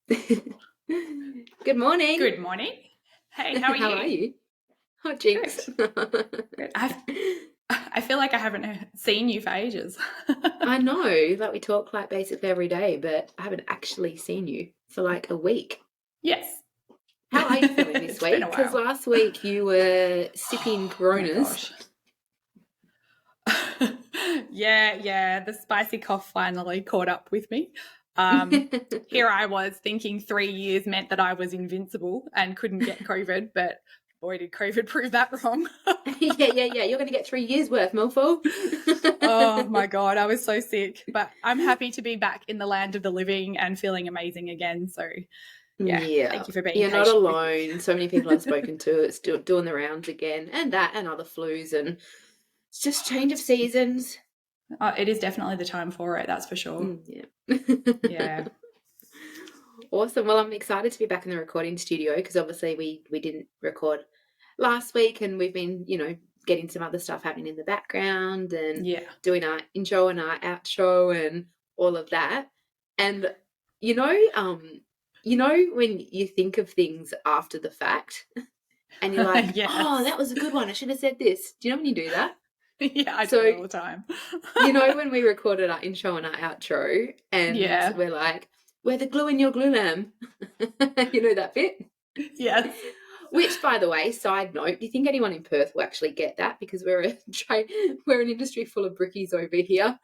Good morning. Good morning. Hey, how are How are you? you? Oh, jinx. Good. Good. I feel like I haven't seen you for ages. I know that we talk like basically every day, but I haven't actually seen you for like a week. Yes. How are you feeling this It's been a week? Because while. last week you were sipping Oh my Coronas. gosh. Yeah. The spicy cough finally caught up with me. Here I was thinking 3 years meant that I was invincible and couldn't get COVID, but boy, did COVID prove that wrong. Yeah. You're going to get 3 years worth, mofo. Oh my God, I was so sick. But I'm happy to be back in the land of the living and feeling amazing again. So, yeah, Yeah, thank you for being you're not patient with me. alone. So many people I've spoken to, it's doing the rounds again, and that and other flus, and it's just change of seasons. It is definitely the time for it, that's for sure. Yeah. Yeah. Awesome. Well, I'm excited to be back in the recording studio because obviously we didn't record last week, and we've been, getting some other stuff happening in the background and Yeah. doing our intro and our outro and all of that. And you know, when you think of things after the fact and you're like, "Oh, Yes. that was a good one. I should have said this." Do you know when you do that? Yeah, I do it So, all the time. when we recorded our intro and our outro and Yeah. we're like, "We're the glue in your glue lamb." You know that bit? Yes. Which, by the way, side note, do you think anyone in Perth will actually get that? Because we're an industry full of brickies over here.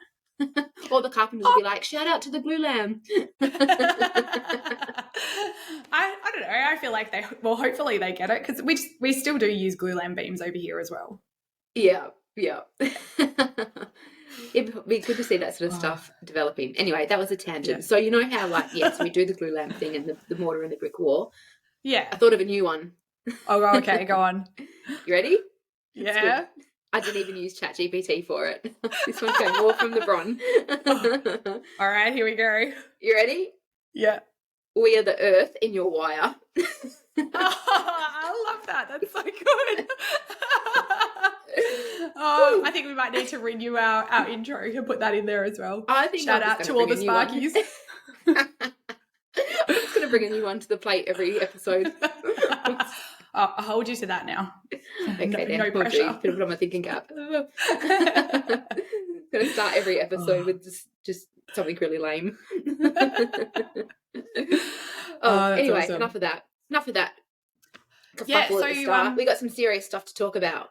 All the carpenters will be Oh. like, "Shout out to the glue lamb." I don't know. I feel like hopefully they get it because we still do use glue lamp beams over here as well. Yeah. Yeah. It'd be good to see that sort of Oh, stuff developing. Anyway, that was a yeah. tangent. So you know how, like, yes, we do the glue lamp thing and the mortar and the brick wall. I Yeah. thought of a new one. Oh, okay. Go on. You ready? It's good. Yeah. I didn't even use ChatGPT for it. This one came more from the Bron. Oh, all right. Here we go. You ready? Yeah. We are the earth in your wire. Oh, I love that. That's so good. Oh, I think we might need to renew our intro and put that in there as well. I think Shout I'm just out going to to all bring a the new one. Sparkies. I'm just going to bring a new one to the plate every episode. I'll hold you to that now. Okay, No, then. no Oh, geez. pressure. Better put on my thinking cap. Going to start every episode with just something really lame. Oh, that's Anyway, awesome. enough of that. Yeah, Kerfuffle so at the start. We got some serious stuff to talk about.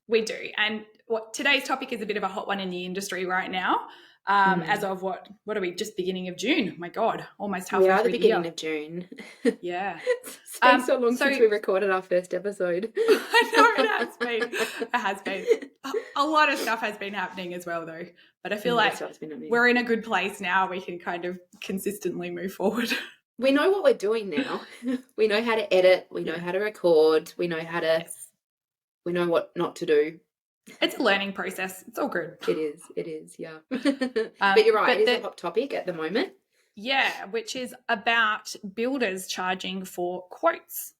we do. And today's topic is a bit of a hot one in the industry right now. As of what are we, just beginning of June? My God, almost We halfway are the through the beginning year. of June. Yeah. It's been so long So since we recorded our first episode. I know it has been. It has been. A lot of stuff has been happening as well, though. But I feel like we're in a good place now. We can kind of consistently move forward. We know what we're doing now. We know how to edit. We know how to record. We know Yes. we know what not to do. It's a learning process. It's all good. It is, yeah. But you're right, it is a hot topic at the moment. Yeah, which is about builders charging for quotes,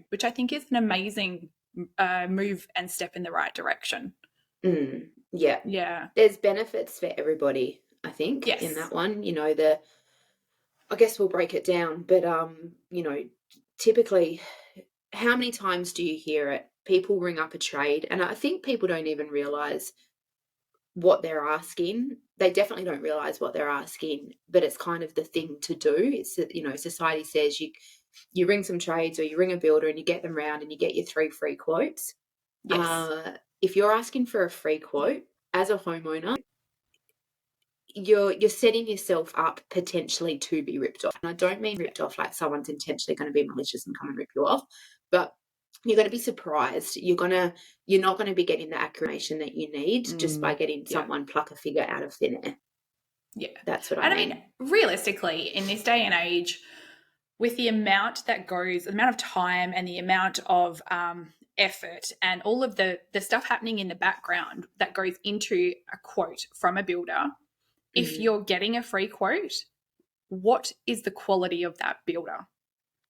which I think is an amazing move and step in the right direction. Yeah. Yeah. There's benefits for everybody, I think, in that one. I guess we'll break it down, but typically, how many times do you hear it? People ring up a trade, and I think people don't even realize what they're asking. They definitely don't realize what they're asking, but it's kind of the thing to do. It's society says you ring some trades or you ring a builder and you get them round and you get your 3 free quotes. Yes. If you're asking for a free quote as a homeowner, you're setting yourself up potentially to be ripped off. And I don't mean ripped off like someone's intentionally going to be malicious and come and rip you off, but you're going to be surprised. You're not going to be getting the accuracy that you need just by getting someone pluck a figure out of thin air. Yeah. That's what I mean. I mean, realistically, in this day and age, with the amount the amount of time and the amount of effort and all of the stuff happening in the background that goes into a quote from a builder, if you're getting a free quote, what is the quality of that builder?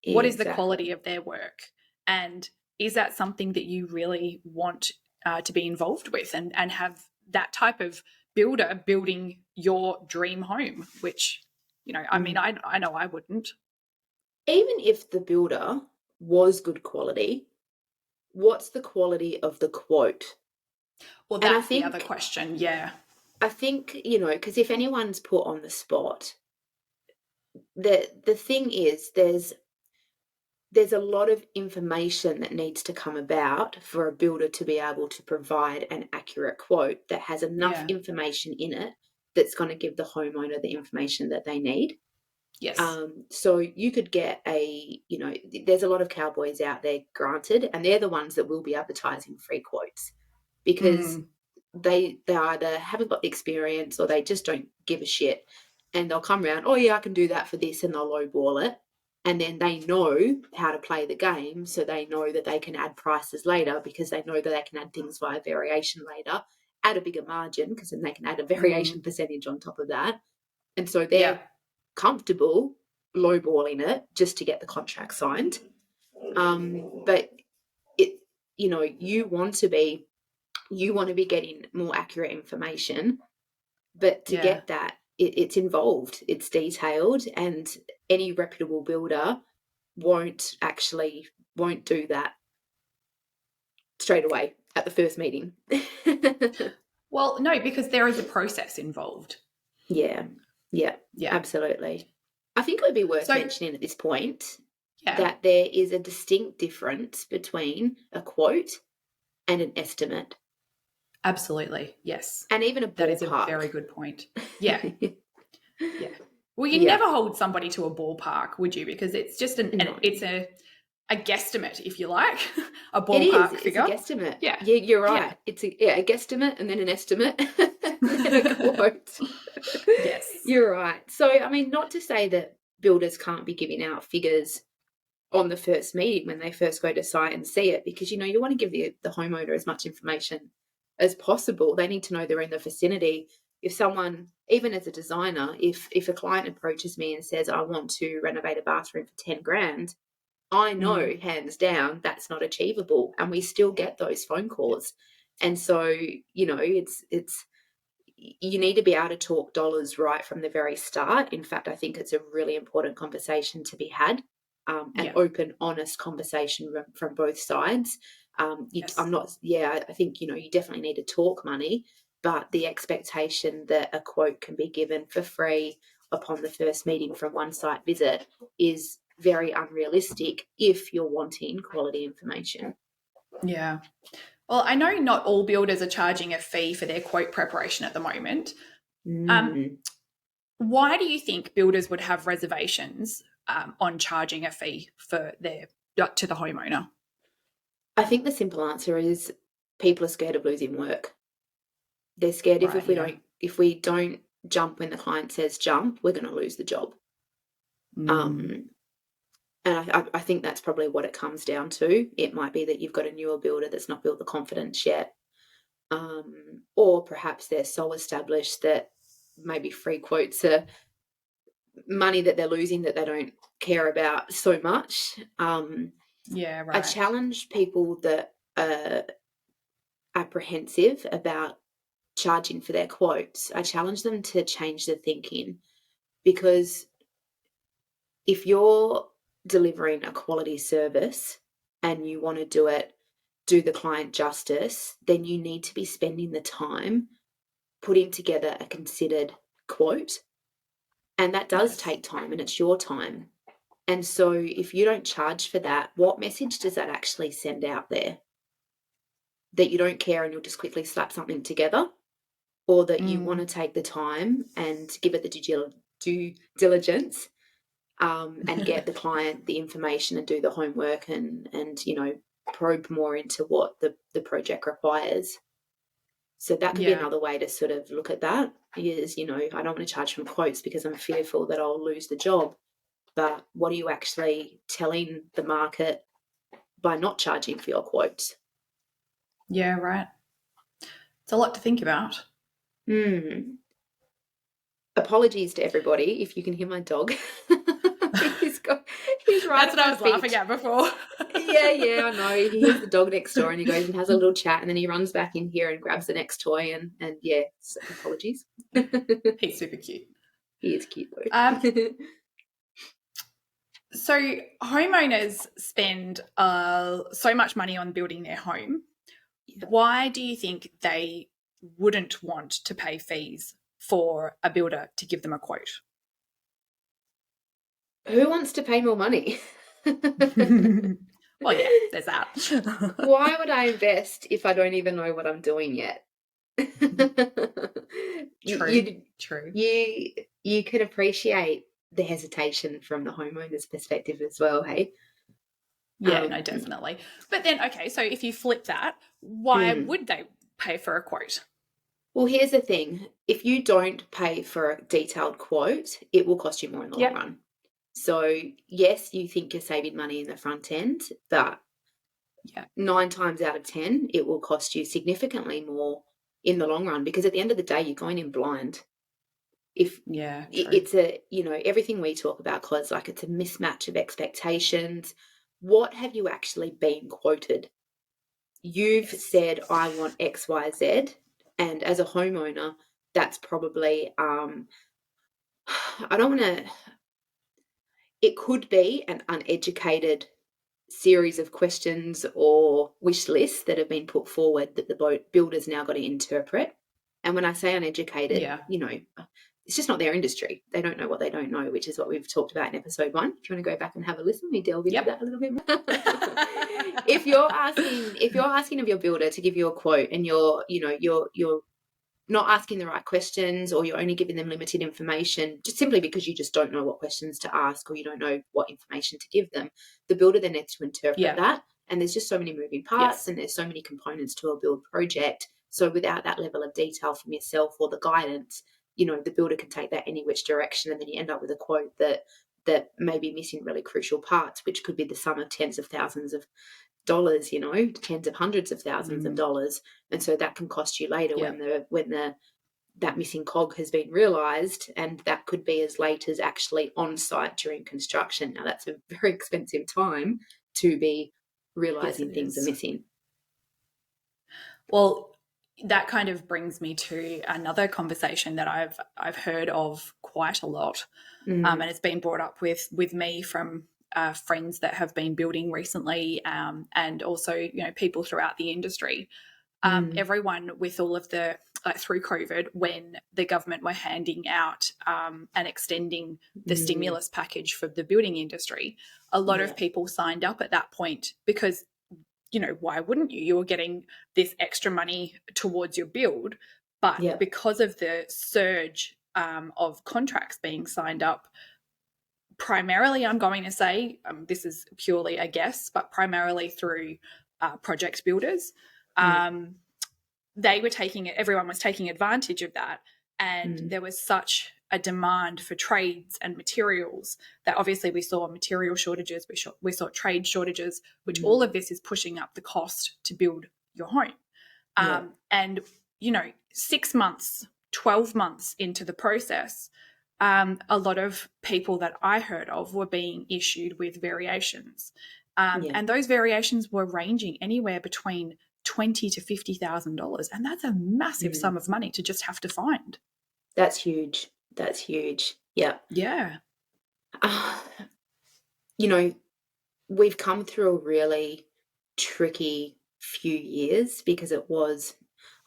What is the quality of their work? And is that something that you really want to be involved with and have that type of builder building your dream home, which, I mean, I know I wouldn't. even if the builder was good quality, what's the quality of the quote? Well, And that's the other question. Yeah. I think, because if anyone's put on the spot, the thing is there's a lot of information that needs to come about for a builder to be able to provide an accurate quote that has enough Yeah. information in it that's going to give the homeowner the information that they need. Yes. So you could get there's a lot of cowboys out there, granted, and they're the ones that will be advertising free quotes because Mm. they either haven't got the experience or they just don't give a shit. And they'll come around, oh yeah, I can do that for this, and they'll lowball it. And then they know how to play the game, so they know that they can add prices later because they know that they can add things via variation later, add a bigger margin because then they can add a variation Mm. percentage on top of that. And so Yeah. they're comfortable lowballing it just to get the contract signed. But it, you want to be getting more accurate information, but to Yeah. get that, it's involved, it's detailed, and any reputable builder won't do that straight away at the first meeting. Well, no, because there is a process involved. Yeah, yeah, Yeah. absolutely. I think it would be worth So, mentioning at this point yeah, that there is a distinct difference between a quote and an estimate, absolutely. Yes. and even a That is a ballpark. very good point. Yeah. Yeah. Well, you Yeah, never hold somebody to a ballpark, would you? Because it's just no. it's a guesstimate, if you like, a It is. ballpark It's a figure. guesstimate. Yeah. Yeah, you're Yeah. right. It's a guesstimate and then an estimate and then a quote. Yes. You're right. So, I mean, not to say that builders can't be giving out figures on the first meeting when they first go to site and see it, because you want to give the homeowner as much information as possible. They need to know they're in the vicinity. If someone, even as a designer, if a client approaches me and says, I want to renovate a bathroom for 10 grand, I know Mm. hands down that's not achievable, and we still get those phone calls. And so, it's you need to be able to talk dollars right from the very start. In fact, I think it's a really important conversation to be had, an Yeah. open, honest conversation from both sides. Yes. I'm not, yeah, I think, you definitely need to talk money, but the expectation that a quote can be given for free upon the first meeting from one site visit is very unrealistic if you're wanting quality information. Yeah. Well, I know not all builders are charging a fee for their quote preparation at the moment. Um, Mm. why do you think builders would have reservations on charging a fee for their to the homeowner? I think the simple answer is people are scared of losing work. They're scared if, Right. if we Yeah. don't if we don't jump when the client says jump, we're going to lose the job. Mm. Um, and I think that's probably what it comes down to. It might be that you've got a newer builder that's not built the confidence yet, or perhaps they're so established that maybe free quotes are money that they're losing that they don't care about so much. Yeah. I Right. challenge people that are apprehensive about charging for their quotes. I challenge them to change their thinking, because if you're delivering a quality service and you want to do the client justice, then you need to be spending the time putting together a considered quote. And that does Yes. take time, and it's your time. And so if you don't charge for that, what message does that actually send out there? That you don't care and you'll just quickly slap something together? Or that you want Mm. to take the time and give it the due diligence, and get the client the information and do the homework, and probe more into what the project requires. So that could be Yeah. another way to sort of look at that is, I don't want to charge from quotes because I'm fearful that I'll lose the job. But what are you actually telling the market by not charging for your quotes? Yeah. Right. It's a lot to think about. Hmm. Apologies to everybody if you can hear my dog. he's got he's right That's at what I my was laughing feet. at before. Yeah, I know. He hears the dog next door and he goes and has a little chat, and then he runs back in here and grabs the next toy, and yeah, so apologies. He's super cute. He is cute Um, though. So homeowners spend so much money on building their home. Yeah. Why do you think they wouldn't want to pay fees for a builder to give them a quote? Who wants to pay more money? Well, yeah, there's that. Why would I invest if I don't even know what I'm doing yet? True, you, true. you you can appreciate the hesitation from the homeowner's perspective as well, hey? Yeah, no, Um, definitely. But then, okay, so if you flip that, why mm. would they pay for a quote? Well, here's the thing. If you don't pay for a detailed quote, it will cost you more in the long Yep. run. So, yes, you think you're saving money in the front end, but Yeah. 9 times out of 10, it will cost you significantly more in the long run because at the end of the day, you're going in blind. If Yeah, true. it's a, everything we talk about, Claude's like it's a mismatch of expectations. What have you actually been quoted? You've Yes. said, I want X, Y, Z. And as a homeowner, that's probably, I don't want to, it could be an uneducated series of questions or wish lists that have been put forward that the builder's now got to interpret. And when I say uneducated, Yeah. it's just not their industry. They don't know what they don't know, which is what we've talked about in episode 1. If you want to go back and have a listen, we delve into Yep. that a little bit more. If you're asking of your builder to give you a quote and you're not asking the right questions or you're only giving them limited information just simply because you just don't know what questions to ask or you don't know what information to give them, the builder then needs to interpret Yeah. that. And there's just so many moving parts Yes. and there's so many components to a build project. So without that level of detail from yourself or the guidance, the builder can take that any which direction and then you end up with a quote that may be missing really crucial parts, which could be the sum of tens of thousands of dollars, tens of hundreds of thousands of Mm. dollars. And so that can cost you later Yeah. when that missing cog has been realised, and that could be as late as actually on site during construction. Now that's a very expensive time to be Yes, it realising things are is. missing. Well, that kind of brings me to another conversation that I've heard of quite a lot, and Mm, it's been brought up with me from friends that have been building recently, and also people throughout the industry. mm, Everyone with all of the through COVID, when the government were handing out and extending the mm, stimulus package for the building industry, a lot yeah, of people signed up at that point because why wouldn't you? You're getting this extra money towards your build, but yeah, because of the surge of contracts being signed up, primarily, I'm going to say, this is purely a guess, but primarily through project builders. yeah, Um, they were taking it, everyone was taking advantage of that. And mm, there was such a demand for trades and materials that obviously we saw material shortages, we saw trade shortages, which all mm, of this is pushing up the cost to build your home. yeah, And, 6 months, 12 months into the process, a lot of people that I heard of were being issued with variations. yeah. And those variations were ranging anywhere between twenty to $50,000, and that's a massive Mm. sum of money to just have to find. That's huge. That's huge. Yeah. Yeah, Uh, you know, we've come through a really tricky few years because it was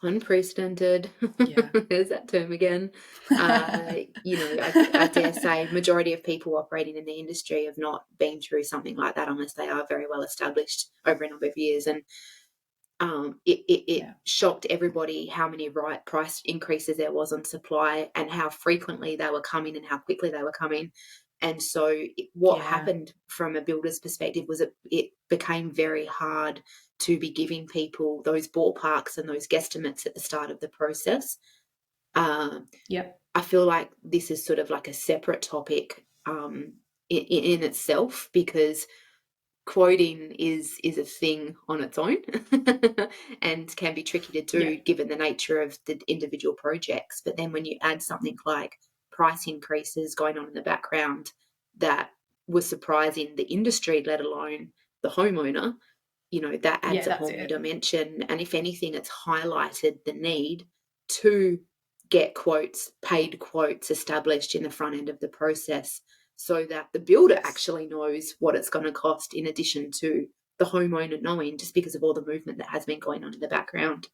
unprecedented. yeah, There's that term again. I dare say majority of people operating in the industry have not been through something like that unless they are very well established over a number of years. And it yeah, shocked everybody how many right price increases there was on supply and how frequently they were coming and how quickly they were coming. And so what yeah, happened from a builder's perspective was it became very hard to be giving people those ballparks and those guesstimates at the start of the process. Um, yep, I feel like this is sort of like a separate topic in itself because quoting is a thing on its own and can be tricky to do yep, given the nature of the individual projects. But then when you add something like price increases going on in the background that was surprising the industry, let alone the homeowner, that adds yeah, a that's whole new it. dimension. And if anything, it's highlighted the need to get quotes, paid quotes established in the front end of the process so that the builder Yes. actually knows what it's going to cost, in addition to the homeowner knowing, just because of all the movement that has been going on in the background.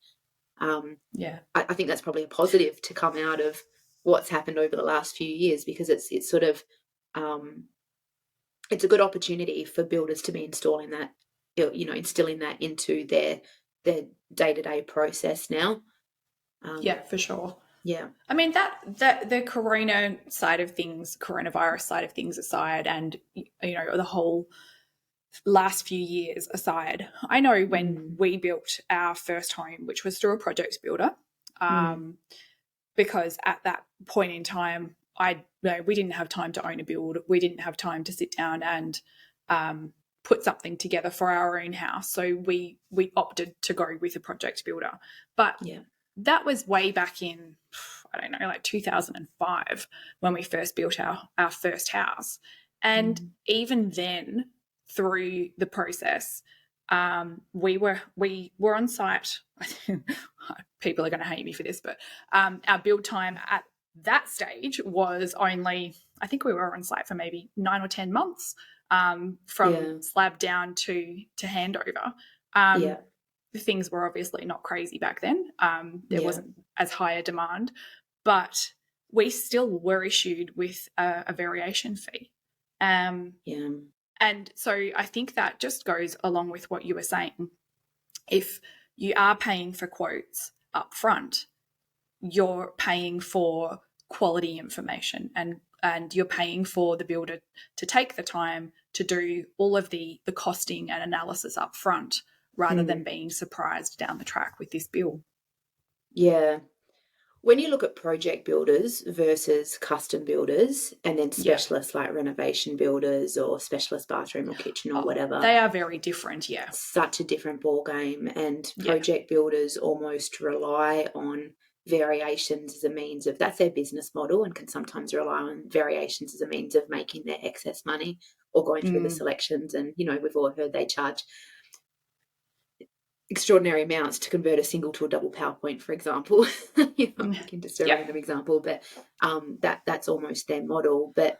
Um, Yeah. I think that's probably a positive to come out of what's happened over the last few years, because it's sort of um, it's a good opportunity for builders to be installing that, instilling that into their day-to-day process now. Yeah, Um, for sure. yeah. I mean that the coronavirus side of things aside, and the whole last few years aside, I know when Mm, we built our first home, which was through a project builder, mm, because at that point in time, we didn't have time to own a build. We didn't have time to sit down and put something together for our own house. So we opted to go with a project builder. But yeah. that was way back in, I don't know, like 2005 when we first built our first house. And Mm, even then, through the process, we were on site. People are going to hate me for this, but our build time at that stage was only, I think we were on site for maybe 9 or 10 months, from yeah. slab down to handover. Um, Yeah. Things were obviously not crazy back then. There Yeah. wasn't as high a demand, but we still were issued with a variation fee. Um, Yeah. and so I think that just goes along with what you were saying. If you are paying for quotes up front, you're paying for quality information, and you're paying for the builder to take the time to do all of the costing and analysis up front, rather than Mm, being surprised down the track with this bill. yeah. When you look at project builders versus custom builders, and then Yeah. specialists like renovation builders or specialist bathroom or kitchen or Oh, whatever, they are very different. Yeah. such a different ball game. And Yeah. project builders almost rely on variations as a means of, that's their business model, and can sometimes rely on variations as a means of making their excess money or going through the Mm, selections. And we've all heard they charge extraordinary amounts to convert a single to a double PowerPoint, for example. I'm mm, thinking just a yeah. random example, but that's almost their model. But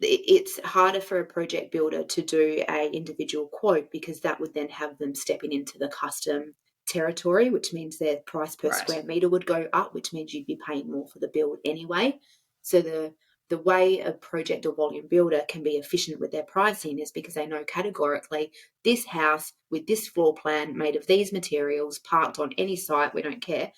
it's harder for a project builder to do a individual quote, because that would then have them stepping into the custom territory, which means their price per Right. square meter would go up, which means you'd be paying more for the build anyway. So the way a project or volume builder can be efficient with their pricing is because they know categorically, this house with this floor plan made of these materials parked on any site, we don't care,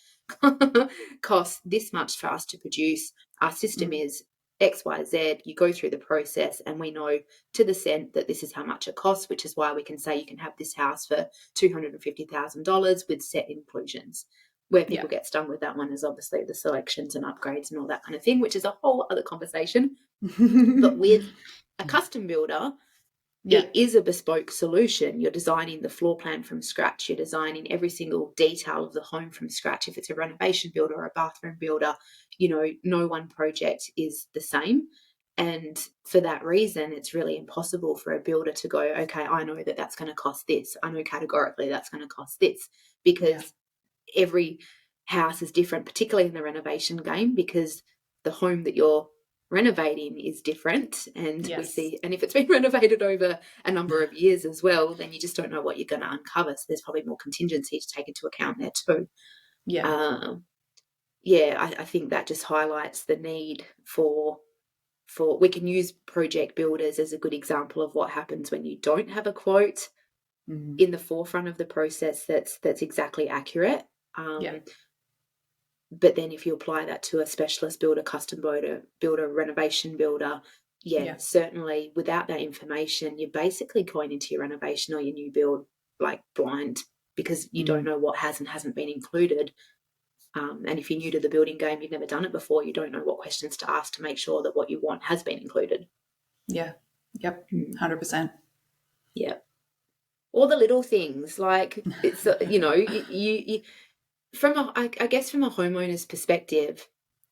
costs this much for us to produce. Our system Mm, is XYZ. You go through the process, and we know to the cent that this is how much it costs, which is why we can say you can have this house for $250,000 with set inclusions. Where yeah. people get stung with that one is obviously the selections and upgrades and all that kind of thing, which is a whole other conversation. But with a custom builder, Yeah. it is a bespoke solution. You're designing the floor plan from scratch. You're designing every single detail of the home from scratch. If it's a renovation builder or a bathroom builder, no one project is the same. And for that reason, it's really impossible for a builder to go, okay, I know that that's going to cost this. I know categorically that's going to cost this, Yeah. because every house is different, particularly in the renovation game, because the home that you're renovating is different. And we Yes. see, and if it's been renovated over a number of years as well, then you just don't know what you're going to uncover. So there's probably more contingency to take into account there too. Yeah. Um, yeah, I think that just highlights the need for we can use project builders as a good example of what happens when you don't have a quote Mm, in the forefront of the process that's exactly accurate. yeah. Um, But then if you apply that to a specialist builder, custom builder, renovation builder, yeah, Yeah. certainly without that information, you're basically going into your renovation or your new build like blind, because you don't Mm, know what has and hasn't been included. And if you're new to the building game, you've never done it before, you don't know what questions to ask to make sure that what you want has been included. yeah. Yep. Mm, 100%. yeah. All the little things, like it's, you from I guess from a homeowner's perspective,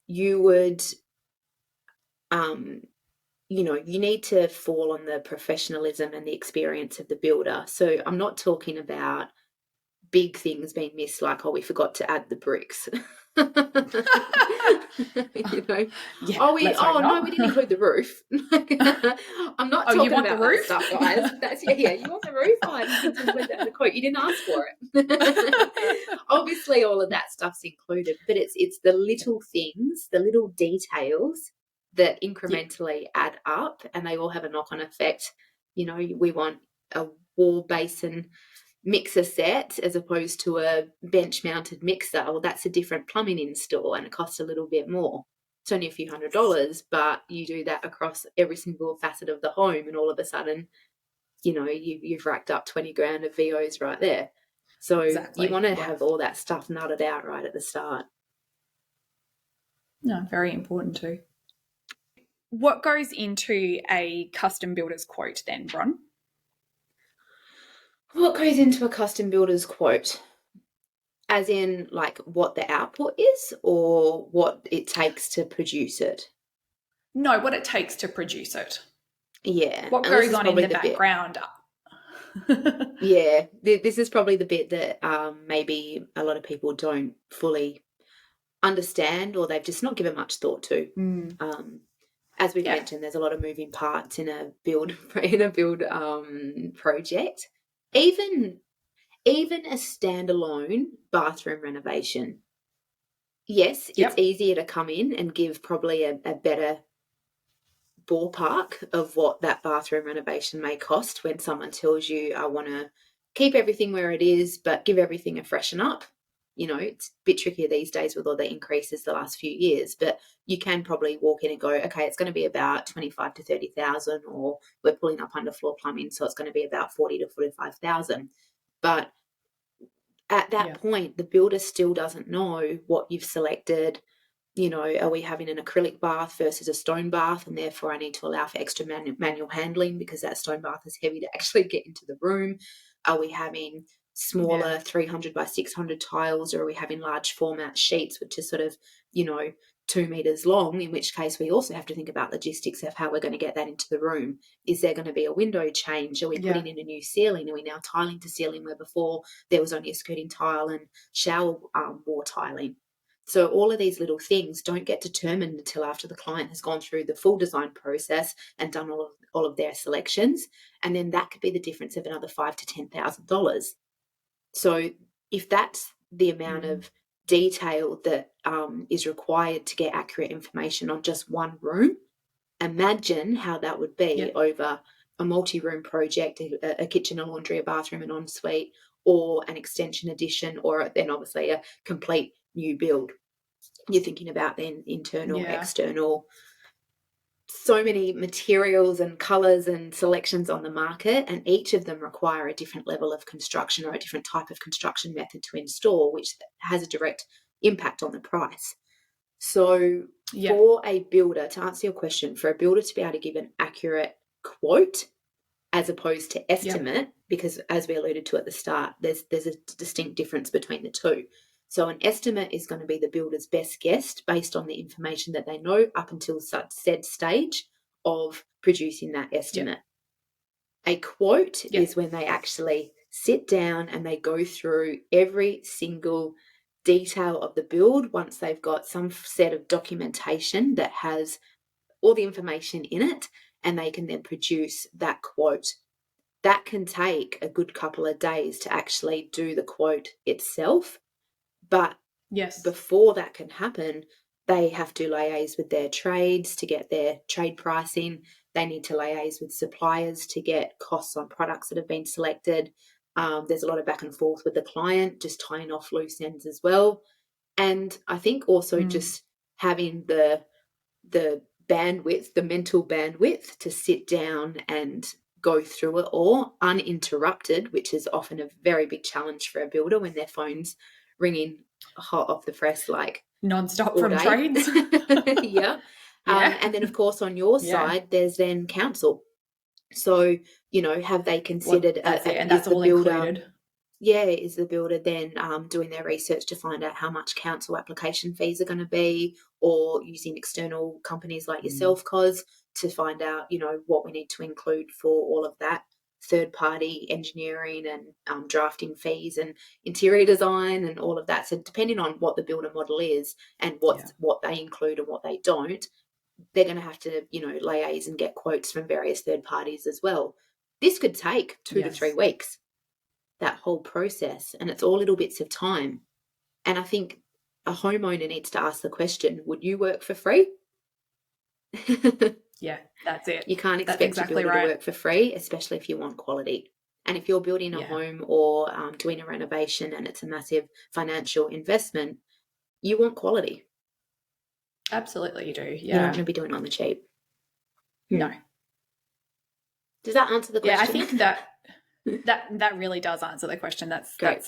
you would, um, you need to fall on the professionalism and the experience of the builder. So I'm not talking about big things being missed, like, oh, we forgot to add the bricks. You know, Yeah, oh let's hope no, not. we didn't include the roof. I'm not Oh, you talking want the about that roof? stuff, guys. That's yeah, you want the roof? Oh, I didn't include that in the quote. You didn't ask for it. Obviously, all of that stuff's included, but it's the Yeah. little things, the little details that Yeah, incrementally add up, and they all have a knock-on effect. You know, we want a wall basin mixer set as opposed to a bench mounted mixer. Well, that's a different plumbing install and it costs a little bit more. It's only a few $100s, but you do that across every single facet of the home, and all of a sudden, you know, you've racked up 20 grand of VOs right there. So you exactly. want to Yeah. have all that stuff nutted out right at the start. No, very important too. What goes into a custom builder's quote then, Bron? What goes into a custom builder's quote? As in, like, what the output is or what it takes to produce it? No, what it takes to produce it. Yeah, What and this goes is on in probably the the bit. background? Yeah, this is probably the bit that maybe a lot of people don't fully understand, or they've just not given much thought to. Mm, Um, as we've yeah. mentioned, there's a lot of moving parts in a build in a build project. Even even a standalone bathroom renovation. Yes, it's Yep. easier to come in and give probably a better ballpark of what that bathroom renovation may cost when someone tells you, I want to keep everything where it is, but give everything a freshen up. You know, it's a bit trickier these days with all the increases the last few years, but you can probably walk in and go, okay, it's going to be about 25 to 30,000, or we're pulling up underfloor plumbing, so it's going to be about 40 to 45,000. But at that Yeah. point, the builder still doesn't know what you've selected. You know, are we having an acrylic bath versus a stone bath? And therefore, I need to allow for extra manual handling because that stone bath is heavy to actually get into the room. Are we having Yeah. smaller 300 by 600 tiles, or are we having large format sheets, which is sort of, you know, 2 meters long, in which case we also have to think about logistics of how we're going to get that into the room. Is there going to be a window change? Are we Yeah. putting in a new ceiling? Are we now tiling to ceiling where before there was only a skirting tile and shower wall tiling? So all of these little things don't get determined until after the client has gone through the full design process and done all of their selections, and then that could be the difference of another $5,000 to $10,000. So if that's the amount Mm, of detail that is required to get accurate information on just one room, imagine how that would yeah. be over a multi-room project, a kitchen, a laundry, a bathroom, an ensuite, or an extension addition, or then obviously a complete new build. You're thinking about then internal, Yeah. external, so many materials and colors and selections on the market, and each of them require a different level of construction or a different type of construction method to install, which has a direct impact on the price. So Yeah. for a builder, to answer your question, for a builder to be able to give an accurate quote as opposed to Yeah. estimate, because as we alluded to at the start, there's a distinct difference between the two. So an estimate is going to be the builder's best guess based on the information that they know up until such said stage of producing that Yeah. estimate. A quote Yeah. is when they actually sit down and they go through every single detail of the build once they've got some set of documentation that has all the information in it, and they can then produce that quote. That can take a good couple of days to actually do the quote itself. But Yes. before that can happen, they have to liaise with their trades to get their trade pricing. They need to liaise with suppliers to get costs on products that have been selected. There's a lot of back and forth with the client, just tying off loose ends as well. And I think also Mm, just having the bandwidth, the mental bandwidth to sit down and go through it all uninterrupted, which is often a very big challenge for a builder when their phone's ringing hot off the press like non-stop all from day. trades. Yeah. Yeah. And then, of course, on your Yeah. side, there's then council. So, you know, have they Well, considered, that's it. And is that's the all builder included. yeah, is the builder then doing their research to find out how much council application fees are going to be, or using external companies like Mm, yourself, Cos, to find out, you know, what we need to include for all of that third-party engineering and drafting fees and interior design and all of that. So depending on what the builder model is and what they include and what they don't, they're going to have to, liaise and get quotes from various third parties as well. This could take 2 to 3 Yes. weeks, that whole process, and it's all little bits of time. And I think a homeowner needs to ask the question, would you work for free? Yeah, that's it. You can't That's expect your exactly builder to right. work for free, especially if you want quality. And if you're building a Yeah, home or doing a renovation and it's a massive financial investment, you want quality. absolutely you do. You don't Yeah. want to be doing it on the cheap. No. Does that answer the Yeah, I question? think that really does answer the question. That's Great.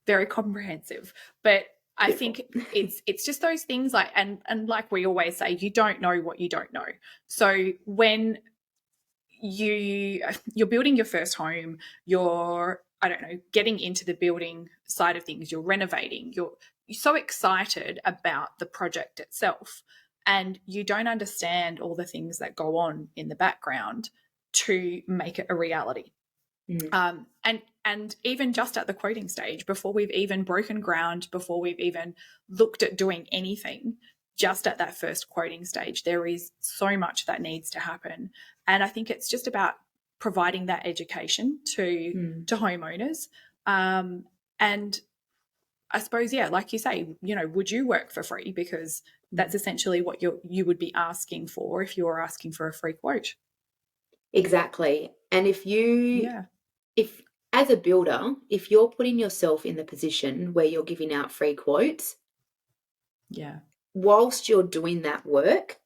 very comprehensive. But I Beautiful. think it's just those things like and like we always say, you don't know what you don't know. So when you're building your first home, you're, I don't know, getting into the building side of things, you're renovating, you're so excited about the project itself, and you don't understand all the things that go on in the background to make it a reality. Mm. And even just at the quoting stage, before we've even broken ground, before we've even looked at doing anything, just at that first quoting stage, there is so much that needs to happen. And I think it's just about providing that education to homeowners. And I suppose, yeah, like you say, would you work for free? Because that's essentially what you would be asking for if you were asking for a free quote. Exactly. And Yeah. if as a builder, if you're putting yourself in the position where you're giving out free quotes, Yeah. whilst you're doing that work,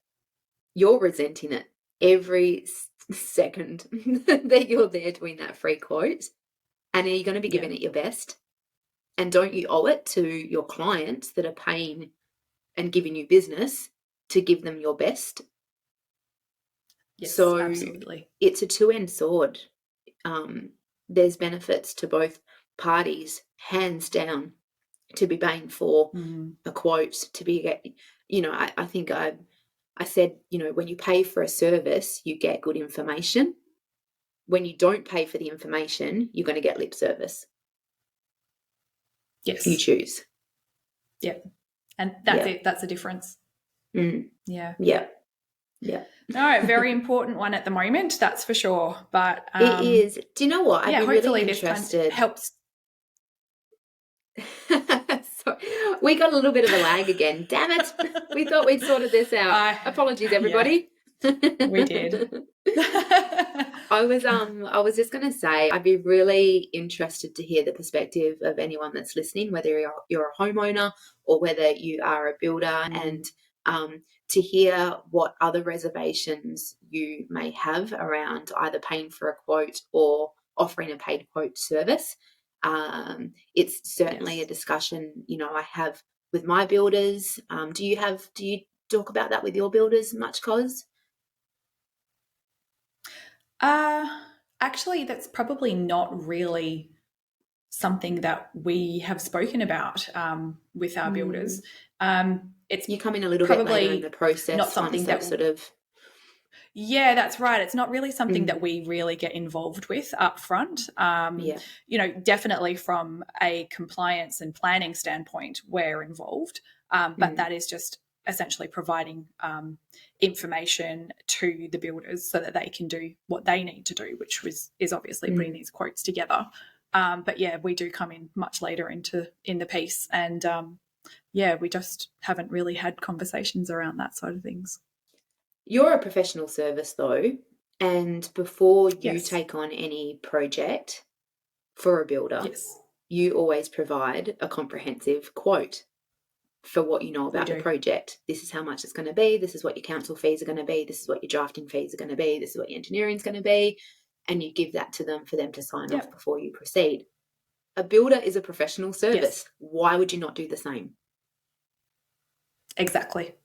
you're resenting it every second that you're there doing that free quote. And are you going to be Yeah. giving it your best? And don't you owe it to your clients that are paying and giving you business to give them your best? Yes, So absolutely. it's a two-edged sword. There's benefits to both parties, hands down, to be paying for Mm. a quote, to be, I think I said, when you pay for a service, you get good information. When you don't pay for the information, you're going to get lip service. You Yes. choose. Yeah. And that's Yeah. it. That's the difference. Mm. Yeah. Yeah. Yeah. All right. Very important one at the moment. That's for sure. But It is. Do you know what? I'd yeah, be really hopefully this kind of interested. helps. So, we got a little bit of a lag again. Damn it. We thought we'd sorted this out. Apologies, Yeah, everybody. we did. I was just going to say, I'd be really interested to hear the perspective of anyone that's listening, whether you're a homeowner or whether you are a builder, and to hear what other reservations you may have around either paying for a quote or offering a paid quote service. It's certainly a Yes. discussion, I have with my builders. Do you talk about that with your builders much, Cos? Uh, Actually, that's probably not really something that we have spoken about with our builders. Mm. It's You come in a little bit later in the probably not process once something they've that. sort of. Yeah, that's right. It's not really something that Mm. we really get involved with up front. Yeah. Definitely from a compliance and planning standpoint, we're involved. But Mm. that is just essentially providing information to the builders so that they can do what they need to do, which is obviously putting Mm. these quotes together. But yeah, we do come in much later in the piece, and yeah, we just haven't really had conversations around that side of things. You're a professional service though, and before you Yes, take on any project for a builder, yes, you always provide a comprehensive quote for what you know we about the do. project. This is how much it's going to be. This is what your council fees are going to be. This is what your drafting fees are going to be. This is what your engineering is going to be. And you give that to them for them to sign off Yep. before you proceed. A builder is a professional Yes, service. Why would you not do the same? exactly.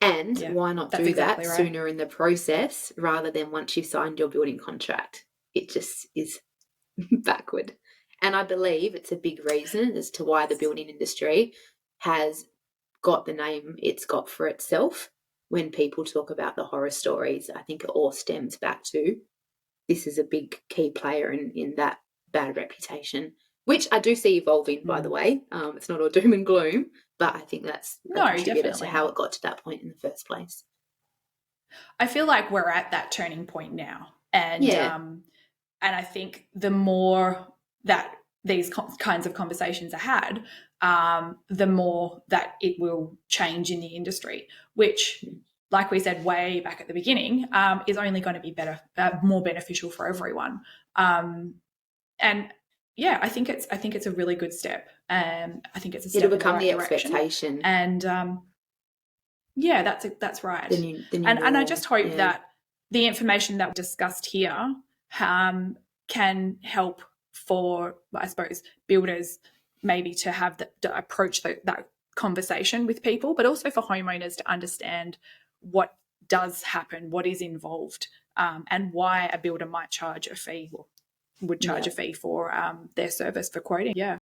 And Yeah, why not that's do that exactly right. sooner in the process rather than once you've signed your building contract? It just is backward. And I believe it's a big reason as to why the building industry has got the name it's got for itself. When people talk about the horror stories, I think it all stems back to this is a big key player in that bad reputation, which I do see evolving, by the way. It's not all doom and gloom, but I think that's a No, contributor to definitely how it not. got to that point in the first place. I feel like we're at that turning point now, Yeah, and I think the more that these kinds of conversations are had, the more that it will change in the industry, which, like we said way back at the beginning, is only going to be better, more beneficial for everyone. And yeah, I think it's a really good step. I think it's a it'll step in the become right the direction, expectation. and yeah, that's The right. new And I norm. just hope Yeah, that the information that we discussed here can help for, I suppose, builders maybe to have to approach that conversation with people, but also for homeowners to understand what does happen, what is involved, and why a builder might charge a fee or would charge yeah. a fee for their service for quoting. Yeah.